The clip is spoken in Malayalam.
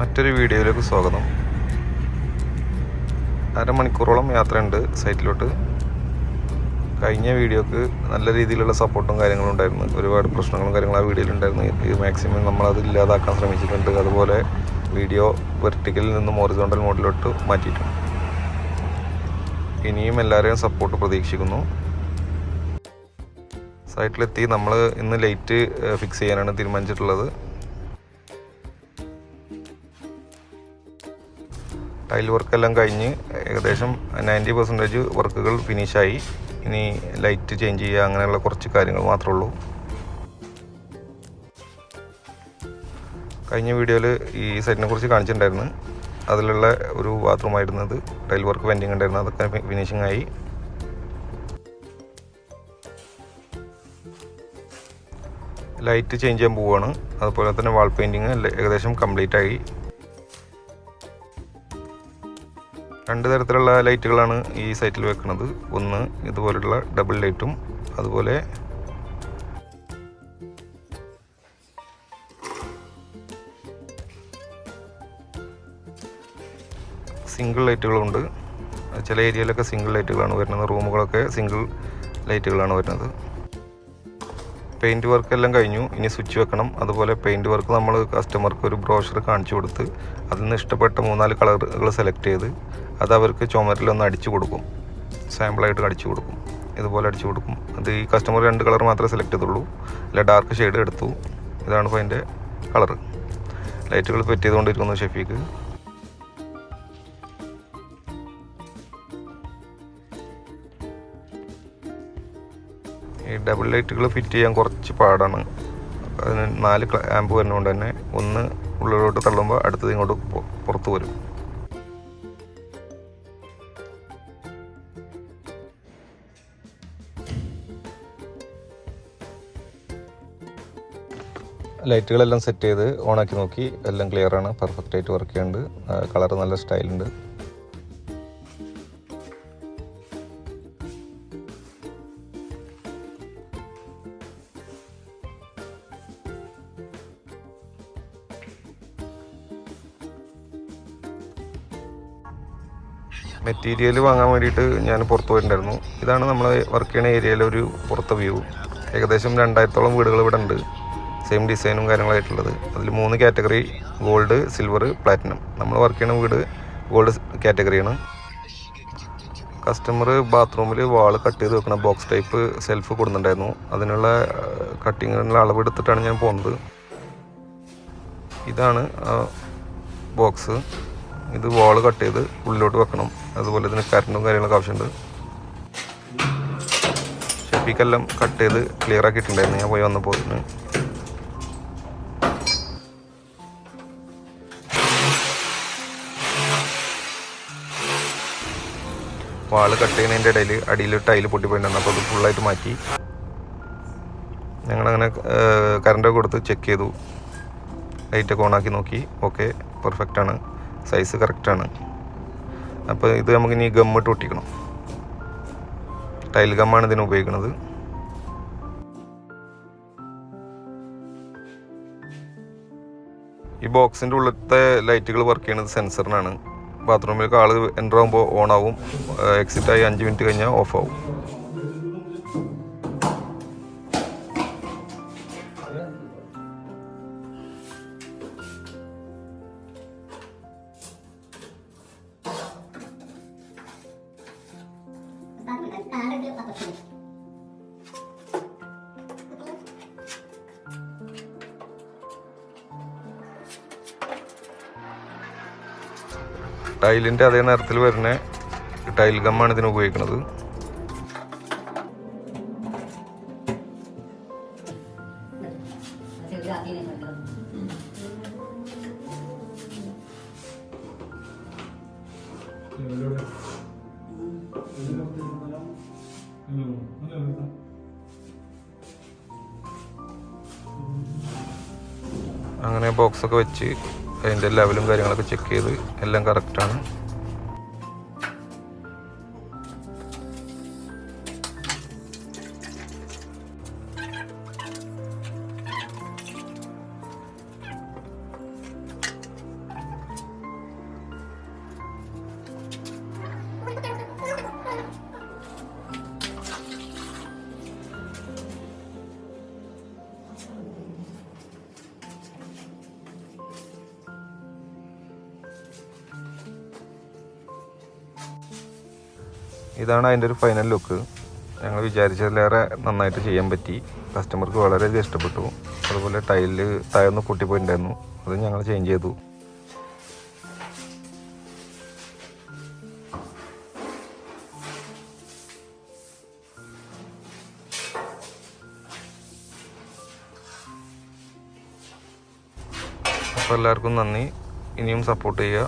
മറ്റൊരു വീഡിയോയിലേക്ക് സ്വാഗതം. അരമണിക്കൂറോളം യാത്രയുണ്ട് സൈറ്റിലോട്ട്. കഴിഞ്ഞ വീഡിയോക്ക് നല്ല രീതിയിലുള്ള സപ്പോർട്ടും കാര്യങ്ങളും ഉണ്ടായിരുന്നു. ഒരുപാട് പ്രശ്നങ്ങളും കാര്യങ്ങളും ആ വീഡിയോയിലുണ്ടായിരുന്നു. ഇത് മാക്സിമം നമ്മളത് ഇല്ലാതാക്കാൻ ശ്രമിച്ചിട്ടുണ്ട്. അതുപോലെ വീഡിയോ വെർട്ടിക്കലിൽ നിന്നും ഹൊറിസോണ്ടൽ മോഡിലോട്ട് മാറ്റിയിട്ടുണ്ട്. ഇനിയും എല്ലാവരെയും സപ്പോർട്ട് പ്രതീക്ഷിക്കുന്നു. സൈറ്റിലെത്തി നമ്മൾ ഇന്ന് ലൈറ്റ് ഫിക്സ് ചെയ്യാനാണ് തീരുമാനിച്ചിട്ടുള്ളത്. ടൈൽ വർക്കെല്ലാം കഴിഞ്ഞ് ഏകദേശം 90% വർക്കുകൾ ഫിനിഷായി. ഇനി ലൈറ്റ് ചേഞ്ച് ചെയ്യുക, അങ്ങനെയുള്ള കുറച്ച് കാര്യങ്ങൾ മാത്രമേ ഉള്ളൂ. കഴിഞ്ഞ വീഡിയോയിൽ ഈ സൈറ്റിനെ കുറിച്ച് കാണിച്ചിട്ടുണ്ടായിരുന്നു. അതിലുള്ള ഒരു ബാത്റൂമായിരുന്നത് ടൈൽ വർക്ക് പെൻഡിങ് ഉണ്ടായിരുന്നു. അതൊക്കെ ഫിനിഷിംഗ് ആയി. ലൈറ്റ് ചേഞ്ച് ചെയ്യാൻ പോവുകയാണ്. അതുപോലെ തന്നെ വാൾ പെയിൻറ്റിങ് ഏകദേശം കംപ്ലീറ്റ് ആയി. 2 തരത്തിലുള്ള ലൈറ്റുകളാണ് ഈ സൈറ്റിൽ വെക്കുന്നത്. ഒന്ന് ഇതുപോലുള്ള ഡബിൾ ലൈറ്റും, അതുപോലെ സിംഗിൾ ലൈറ്റുകളുണ്ട്. ചില ഏരിയയിലൊക്കെ സിംഗിൾ ലൈറ്റുകളാണ് വരുന്നത്. റൂമുകളൊക്കെ സിംഗിൾ ലൈറ്റുകളാണ് വരുന്നത്. പെയിൻറ്റ് വർക്ക് എല്ലാം കഴിഞ്ഞു. ഇനി സ്വിച്ച് വെക്കണം. അതുപോലെ പെയിൻറ്റ് വർക്ക് നമ്മൾ കസ്റ്റമർക്ക് ഒരു ബ്രോഷർ കാണിച്ചു കൊടുത്ത് അതിൽ നിന്ന് ഇഷ്ടപ്പെട്ട 3-4 കളറുകൾ സെലക്ട് ചെയ്ത് അത് അവർക്ക് ചുമരിലൊന്ന് അടിച്ചു കൊടുക്കും. സാമ്പിളായിട്ട് അടിച്ചു കൊടുക്കും. ഇതുപോലെ അടിച്ചു കൊടുക്കും. അത് ഈ കസ്റ്റമർ 2 കളർ മാത്രമേ സെലക്ട് ചെയ്തുള്ളൂ. അല്ല, ഡാർക്ക് ഷെയ്ഡ് എടുത്തു. ഇതാണ് ഇപ്പോൾ അതിൻ്റെ കളറ്. ലൈറ്റുകൾ ഫിറ്റ് ചെയ്തുകൊണ്ടിരിക്കുന്നു ഷെഫീക്ക്. ഈ ഡബിൾ ലൈറ്റുകൾ ഫിറ്റ് ചെയ്യാൻ കുറച്ച് പാടാണ്. അതിന് 4 ആമ്പ് വരുന്നതുകൊണ്ട് തന്നെ ഒന്ന് ഉള്ളിലോട്ട് തള്ളുമ്പോൾ അടുത്തത് ഇങ്ങോട്ട് പുറത്ത് വരും. ലൈറ്റുകളെല്ലാം സെറ്റ് ചെയ്ത് ഓണാക്കി നോക്കി. എല്ലാം ക്ലിയറാണ്. പെർഫെക്റ്റായിട്ട് വർക്ക് ചെയ്യുന്നുണ്ട്. കളർ നല്ല സ്റ്റൈലുണ്ട്. മെറ്റീരിയൽ വാങ്ങാൻ വേണ്ടിയിട്ട് ഞാൻ പുറത്ത് പോയിട്ടുണ്ടായിരുന്നു. ഇതാണ് നമ്മൾ വർക്ക് ചെയ്യുന്ന ഏരിയയിലെ ഒരു പുറത്തെ വ്യൂ. ഏകദേശം 2000-ഓളം വീടുകൾ ഇവിടെ ഉണ്ട്. സെയിം ഡിസൈനും കാര്യങ്ങളായിട്ടുള്ളത്. അതിൽ 3 കാറ്റഗറി: ഗോൾഡ്, സിൽവർ, പ്ലാറ്റിനം. നമ്മൾ വർക്ക് ചെയ്യുന്ന വീട് ഗോൾഡ് കാറ്റഗറിയാണ്. കസ്റ്റമർ ബാത്റൂമിൽ വാൾ കട്ട് ചെയ്ത് വെക്കുന്ന ബോക്സ് ടൈപ്പ് സെൽഫ് കൊടുക്കുന്നുണ്ടായിരുന്നു. അതിനുള്ള കട്ടിങ്ങിനുള്ള അളവ് എടുത്തിട്ടാണ് ഞാൻ പോകുന്നത്. ഇതാണ് ബോക്സ്. ഇത് വാൾ കട്ട് ചെയ്ത് ഉള്ളിലോട്ട് വെക്കണം. അതുപോലെ ഇതിന് കറണ്ടും കാര്യങ്ങളൊക്കെ ആവശ്യമുണ്ട്. ഷെപ്പിക്കെല്ലാം കട്ട് ചെയ്ത് ക്ലിയർ ആക്കിയിട്ടുണ്ടായിരുന്നു ഞാൻ പോയി വന്നപ്പോൾ. വാൾ കട്ട് ചെയ്യുന്നതിൻ്റെ ഇടയിൽ അടിയിൽ ടൈല് പൊട്ടിപ്പോയിട്ടുണ്ടായിരുന്നു. അപ്പോൾ അത് ഫുള്ളായിട്ട് മാറ്റി. ഞങ്ങളങ്ങനെ കറണ്ടൊക്കെ കൊടുത്ത് ചെക്ക് ചെയ്തു. ലൈറ്റൊക്കെ ഓണാക്കി നോക്കി. ഓക്കെ, പെർഫെക്റ്റാണ്. സൈസ് കറക്റ്റാണ്. അപ്പോൾ ഇത് നമുക്കിനി ഗമ്മിട്ട് ഒട്ടിക്കണം. ടൈൽ ഗമ്മാണ് ഇതിന് ഉപയോഗിക്കുന്നത്. ഈ ബോക്സിൻ്റെ ഉള്ളിലത്തെ ലൈറ്റുകൾ വർക്ക് ചെയ്യുന്നത് സെൻസറിനാണ്. ബാത്റൂമിലേക്ക് ആൾ എൻ്റർ ആകുമ്പോൾ ഓൺ ആവും. എക്സിറ്റായി 5 മിനിറ്റ് കഴിഞ്ഞാൽ ഓഫ് ആവും. ടൈലിൻ്റെ അതേ നിറത്തിൽ വരുന്ന ടൈൽ ഗമ്മാണ് ഇതിന് ഉപയോഗിക്കുന്നത്. അങ്ങനെ ബോക്സൊക്കെ വെച്ച് അതിൻ്റെ ലെവലും കാര്യങ്ങളൊക്കെ ചെക്ക് ചെയ്ത് എല്ലാം കറക്റ്റാണ്. ഇതാണ് അതിൻ്റെ ഒരു ഫൈനൽ ലുക്ക്. ഞങ്ങൾ വിചാരിച്ചതിലേറെ നന്നായിട്ട് ചെയ്യാൻ പറ്റി. കസ്റ്റമർക്ക് വളരെയധികം ഇഷ്ടപ്പെട്ടു. അതുപോലെ ടൈലിൽ താഴൊന്ന് പൊട്ടിപ്പോയിട്ടുണ്ടായിരുന്നു, അത് ഞങ്ങൾ ചേഞ്ച് ചെയ്തു. അപ്പോൾ എല്ലാവർക്കും നന്ദി. ഇനിയും സപ്പോർട്ട് ചെയ്യുക.